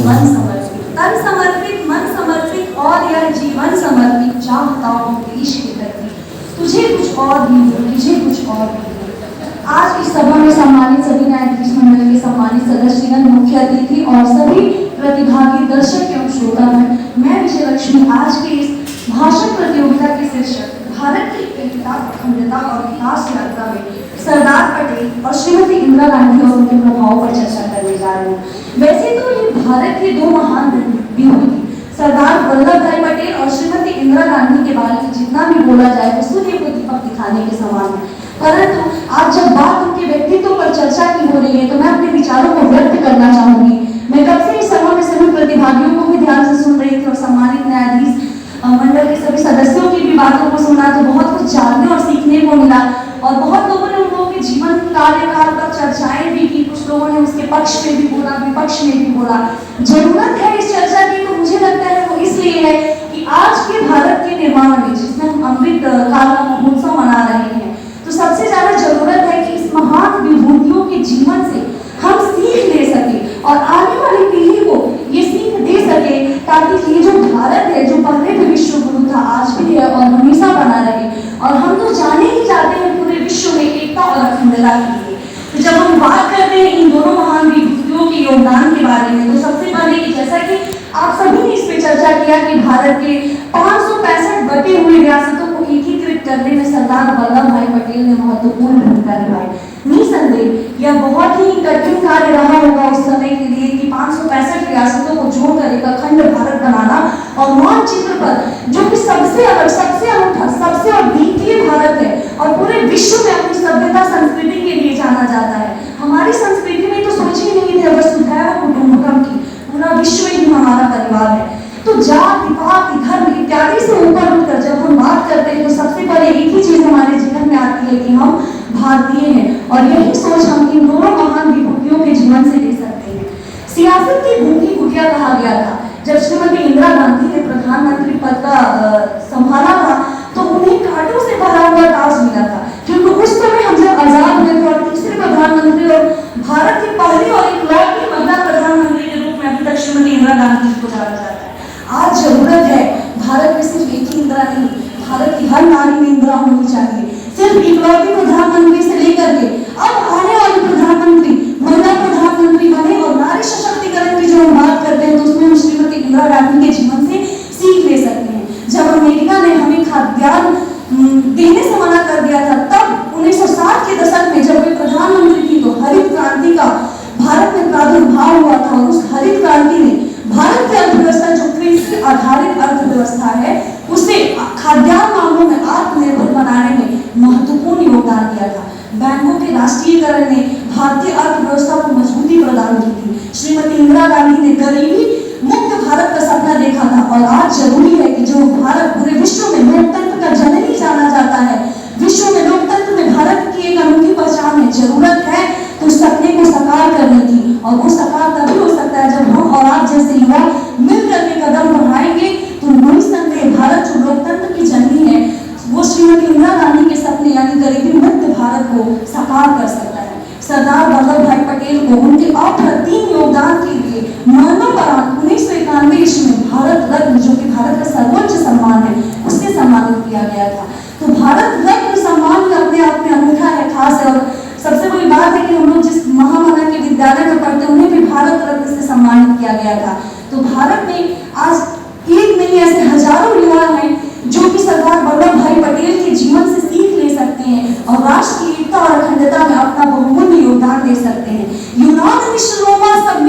जीवन समर्पित, तन समर्पित, मन समर्पित और यह जीवन समर्पित, चाहता हूँ देश की धरती, तुझे कुछ और भी हो, तुझे कुछ और भी हो। आज इस सभा में सम्मानित सभी न्यायाधीश मंडल के सम्मानित सदस्यगण, मुख्य अतिथि और सभी प्रतिभागी दर्शक एवं श्रोतागण, मैं विजय लक्ष्मी आज के इस भाषण प्रतियोगिता के शीर्षक भारत की एकता, अखंडता और विकास यात्रा में सरदार पटेल और श्रीमती इंदिरा गांधी और उनके प्रभाव पर चर्चा करने जा रही हूँ। वैसे तो ये भारत के दो महान विभूति सरदार वल्लभ भाई पटेल और श्रीमती इंदिरा गांधी के बारे में जितना भी बोला जाए वो सूर्य को दीपक दिखाने के समान है, परंतु आज जब बात उनके व्यक्तित्व पर चर्चा की हो रही है तो मैं अपने विचारों को व्यक्त करना चाहूंगी। मैं कब से इस सभा में सभी प्रतिभागियों को भी ध्यान से सुन रही थी और सम्मानित न्यायाधीश मंडल के सभी सदस्यों की भी बातों को सुना तो बहुत कुछ जानने और सीखने को मिला और बहुत लोगों ने उन लोगों के जीवन कार्यकाल पर चर्चाएं भी की, कुछ लोगों ने उसके पक्ष में भी बोला, विपक्ष में भी बोला। जरूरत है इस चर्चा की तो मुझे लगता है वो इसलिए है कि आज के भारत के निर्माण में जिसमें हम अमृत काल का महोत्सव मना रहे हैं तो सबसे ज्यादा जरूरत है कि इस महान विभूतियों के जीवन से हम सीख ले सके और आने वाली पीढ़ी को ये सीख दे सके ताकि ये जो भारत है जो पहले भी विश्व गुरु था आज भी है और हमेशा बना रहे। और हम तो जाने ही चाहते हैं पूरे विश्व में एकता और अखंडता के लिए। तो जब हम बात करते हैं इन दोनों महान विभूतियों के योगदान के बारे में तो सबसे पहले कि जैसा कि आप सभी ने इस पे चर्चा किया कि भारत के 565 बटे हुए रियासतों को एकीकृत करने में सरदार वल्लभ भाई पटेल ने महत्वपूर्ण भूमिका निभाई। निसंदेह यह बहुत ही कठिन कार्य रहा होगा उस समय के लिए कि 565 रियासतों को जोड़कर एक अखंड भारत बनाना और मानचित्र पर जो कि सबसे अलग, सबसे अनूठा, सबसे अद्वितीय भारत है और पूरे विश्व में अपनी सभ्यता संस्कृति के लिए जाना जाता है। हमारी संस्कृति में तो सोच ही नहीं थे वसुधैव कुटुंबकम की, पूरा विश्व ही हमारा परिवार है। तो जाति, पाति, धर्म इत्यादि से ऊपर उठकर जब हम बात करते हैं तो सबसे पहले एक ही चीज हमारे जीवन में आती है कि हम भारतीय हैं और यही सोच हम इन दोनों महान विभूतियों के जीवन से ले सकते हैं। सियासत की भूमि कुटिया कहा गया था। जब श्रीमती इंदिरा गांधी ने प्रधानमंत्री पद का संभाला था तो उन्हें कांटों से भरा हुआ ताज मिला था, क्योंकि उस समय हम जब आजाद हुए थे और तीसरे प्रधानमंत्री और भारत की पहली और इकलौती महिला प्रधानमंत्री के रूप में अभी तक श्रीमती इंदिरा गांधी को जाना जाता है। आज जरूरत है भारत में सिर्फ एक ही इंदिरा नहीं, भारत की हर नारी में इंदिरा होनी चाहिए। सिर्फ इकलौती प्रधानमंत्री से लेकर के अब आने वाले प्रधानमंत्री महिला प्रधानमंत्री बने और नारी सशक्तिकरण की जो हम बात करते हैं तो उसमें हम श्रीमती इंदिरा गांधी के जीवन से सीख ले सकते हैं। जब अमेरिका ने हमें खाद्यान्न देने से मना कर दिया था तब 1960 के दशक में जब वे प्रधानमंत्री थी तो हरित क्रांति का भारत में प्रादुर्भाव हुआ था और उस हरित क्रांति ने भारत की अर्थव्यवस्था जो कृषि आधारित अर्थव्यवस्था है उसे खाद्यान्न मामलों में आत्मनिर्भर बनाने में महत्वपूर्ण योगदान दिया था। बैंकों के राष्ट्रीयकरण ने भारतीय अर्थव्यवस्था को मजबूती प्रदान की थी। श्रीमती इंदिरा गांधी ने गरीबी मुक्त भारत का सपना देखा था और आज जरूरी है कि जो भारत पूरे विश्व में लोकतंत्र का जननी जाना जाता है, विश्व में लोकतंत्र में भारत की एक अनूठी पहचान है, जरूरत है तो उस सपने को साकार करने की और वो साकार तभी हो सकता है जब हम और आप जैसे युवा मिलकर के कदम बढ़ाएंगे। तो निसंदेह भारत जो लोकतंत्र की जननी है वो श्रीमती इंदिरा गांधी के सपने यानी गरीबी मुक्त भारत को साकार कर सकता है। सरदार वल्लभ भाई पटेल को उनके अप्रतिम योगदान के लिए मरणोपरांत 1991 ईस्वी में भारत रत्न जो कि भारत का सर्वोच्च सम्मान है उससे सम्मानित किया गया था। तो भारत रत्न सम्मान अपने आप में अनूठा है, खास है और सबसे बड़ी बात है कि हम लोग जिस महामना के विद्यालय में पढ़ते उन्हें भी भारत रत्न से सम्मानित किया गया था। तो भारत में आज एक नहीं ऐसे हजारों युवा हैं जो कि सरदार वल्लभ भाई पटेल के जीवन से सीख ले सकते हैं और राष्ट्र की एकता और अखंडता में अपना बहुमूल्य योगदान दे सकते हैं। यूनान रोमा सब